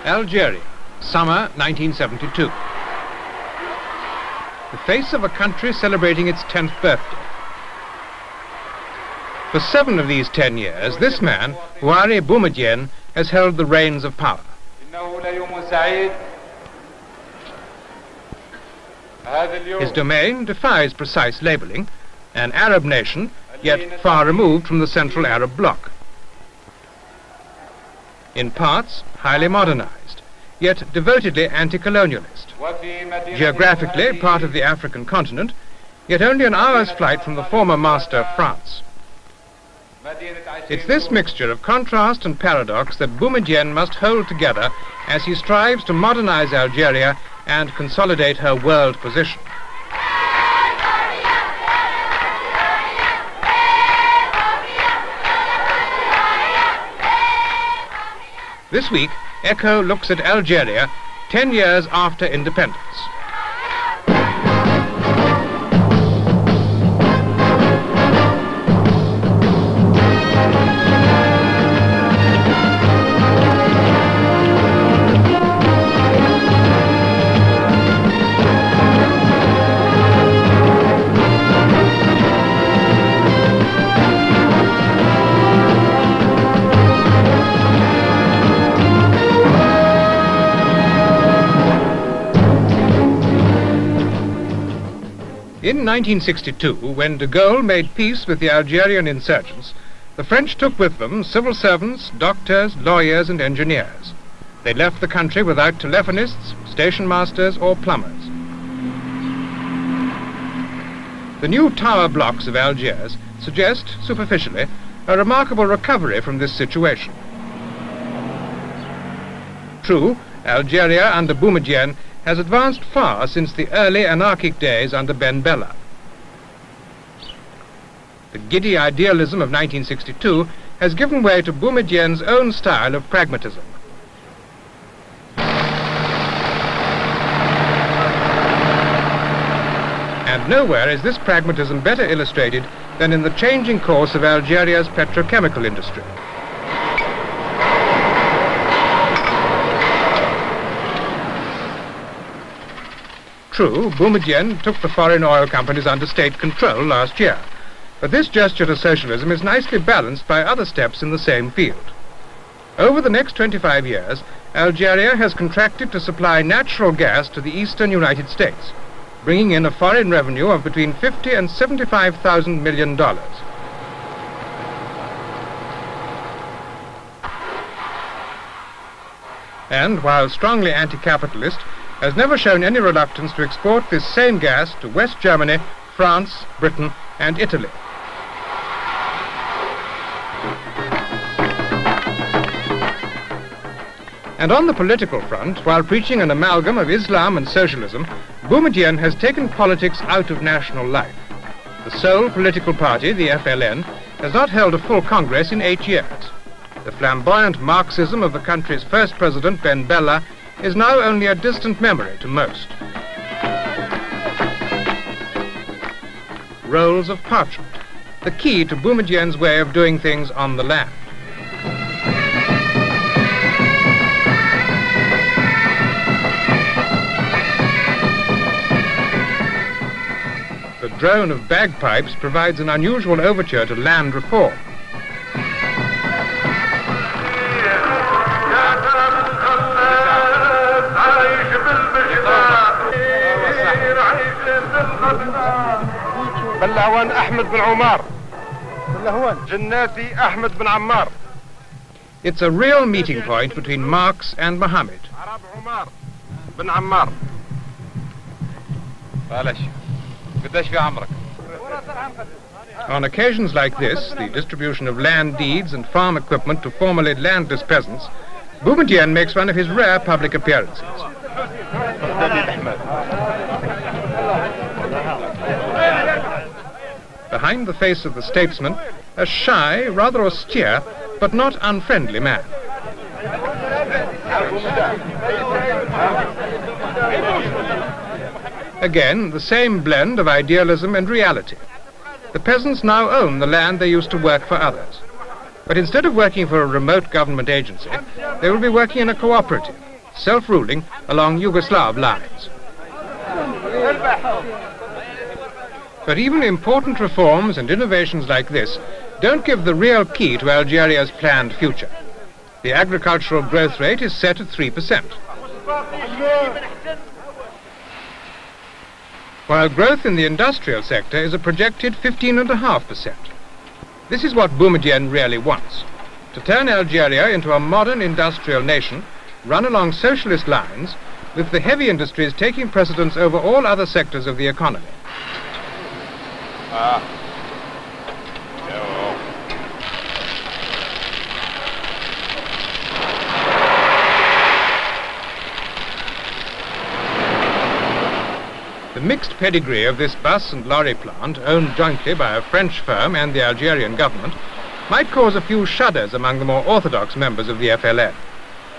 Algeria, summer 1972. The face of a country celebrating its 10th birthday. For 7 of these 10 years, this man, Houari Boumediene, has held the reins of power. His domain defies precise labeling, an Arab nation, yet far removed from the Central Arab bloc. In parts, highly modernized, yet devotedly anti-colonialist. Geographically, part of the African continent, yet only an hour's flight from the former master, France. It's this mixture of contrast and paradox that Boumediene must hold together as he strives to modernize Algeria and consolidate her world position. This week, Echo looks at Algeria 10 years after independence. In 1962, when de Gaulle made peace with the Algerian insurgents, the French took with them civil servants, doctors, lawyers and engineers. They left the country without telephonists, station masters or plumbers. The new tower blocks of Algiers suggest, superficially, a remarkable recovery from this situation. True, Algeria under Boumediene has advanced far since the early anarchic days under Ben Bella. The giddy idealism of 1962 has given way to Boumediene's own style of pragmatism. And nowhere is this pragmatism better illustrated than in the changing course of Algeria's petrochemical industry. True, Boumediene took the foreign oil companies under state control last year, but this gesture to socialism is nicely balanced by other steps in the same field. Over the next 25 years, Algeria has contracted to supply natural gas to the eastern United States, bringing in a foreign revenue of between $50 and $75,000 million. And while strongly anti-capitalist, has never shown any reluctance to export this same gas to West Germany, France, Britain and Italy. And on the political front, while preaching an amalgam of Islam and socialism, Boumediene has taken politics out of national life. The sole political party, the FLN, has not held a full Congress in 8 years. The flamboyant Marxism of the country's first president, Ben Bella, is now only a distant memory to most. Rolls of parchment, the key to Boumediene's way of doing things on the land. The drone of bagpipes provides an unusual overture to land reform. بلهوان أحمد بن عمار جناتي أحمد بن عمار. It's a real meeting point between Marx and Mohammed. بن عمار. On occasions like this, the distribution of land deeds and farm equipment to formerly landless peasants, Boumediene makes one of his rare public appearances. Behind the face of the statesman, a shy, rather austere, but not unfriendly man. Again, the same blend of idealism and reality. The peasants now own the land they used to work for others. But instead of working for a remote government agency, they will be working in a cooperative, self-ruling along Yugoslav lines. But even important reforms and innovations like this don't give the real key to Algeria's planned future. The agricultural growth rate is set at 3%. While growth in the industrial sector is a projected 15.5%. This is what Boumediene really wants, to turn Algeria into a modern industrial nation run along socialist lines, with the heavy industries taking precedence over all other sectors of the economy. The mixed pedigree of this bus and lorry plant, owned jointly by a French firm and the Algerian government, might cause a few shudders among the more orthodox members of the FLN.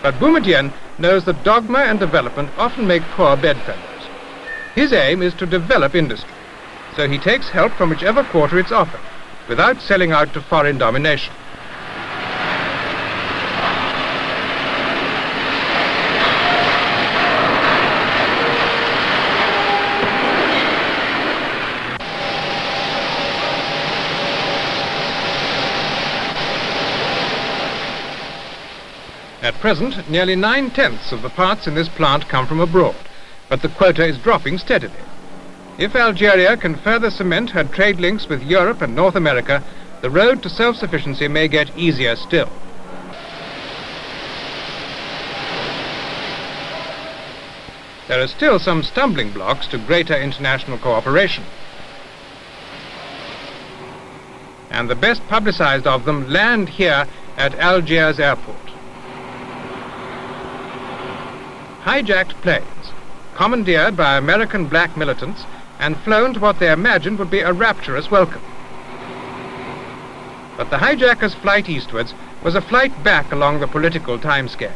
But Boumediene knows that dogma and development often make poor bedfellows. His aim is to develop industry, so he takes help from whichever quarter it's offered, without selling out to foreign domination. At present, nearly 9/10 of the parts in this plant come from abroad, but the quota is dropping steadily. If Algeria can further cement her trade links with Europe and North America, the road to self-sufficiency may get easier still. There are still some stumbling blocks to greater international cooperation. And the best publicized of them land here at Algiers airport. Hijacked planes, commandeered by American black militants and flown to what they imagined would be a rapturous welcome. But the hijackers' flight eastwards was a flight back along the political timescale.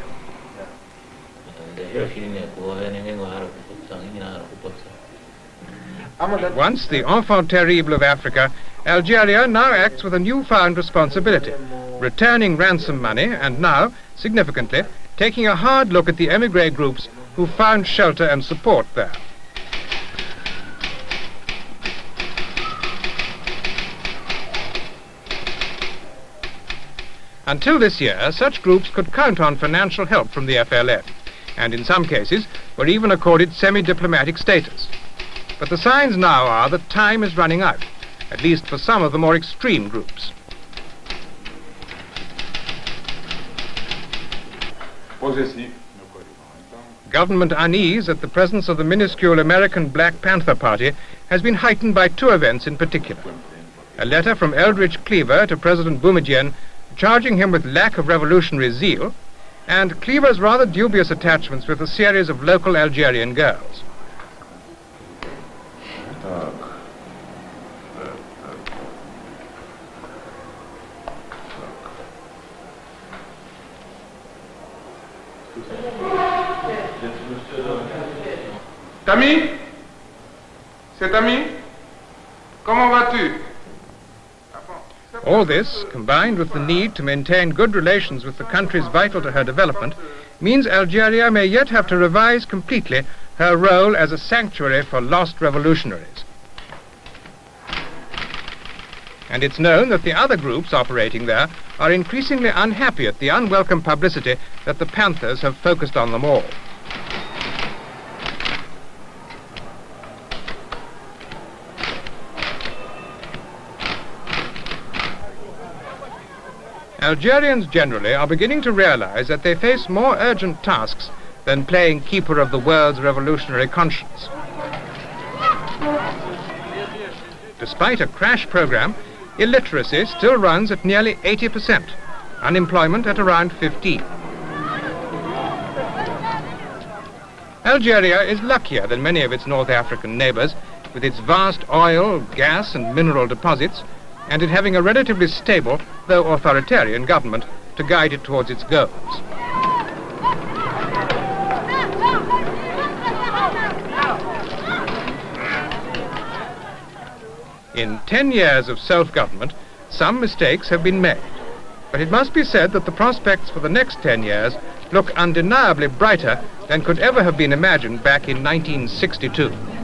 Once the enfant terrible of Africa, Algeria now acts with a newfound responsibility, returning ransom money and now, significantly, taking a hard look at the emigre groups who found shelter and support there. Until this year, such groups could count on financial help from the FLN, and in some cases were even accorded semi-diplomatic status. But the signs now are that time is running out, at least for some of the more extreme groups. Government unease at the presence of the minuscule American Black Panther Party has been heightened by two events in particular. A letter from Eldridge Cleaver to President Boumediene charging him with lack of revolutionary zeal, and Cleaver's rather dubious attachments with a series of local Algerian girls. Tami? C'est Tami? Comment vas-tu? All this, combined with the need to maintain good relations with the countries vital to her development, means Algeria may yet have to revise completely her role as a sanctuary for lost revolutionaries. And it's known that the other groups operating there are increasingly unhappy at the unwelcome publicity that the Panthers have focused on them all. Algerians generally are beginning to realize that they face more urgent tasks than playing keeper of the world's revolutionary conscience. Despite a crash program, illiteracy still runs at nearly 80%, unemployment at around 15%. Algeria is luckier than many of its North African neighbors, with its vast oil, gas and mineral deposits, and in having a relatively stable, though authoritarian government to guide it towards its goals. In 10 years of self-government, some mistakes have been made. But it must be said that the prospects for the next 10 years look undeniably brighter than could ever have been imagined back in 1962.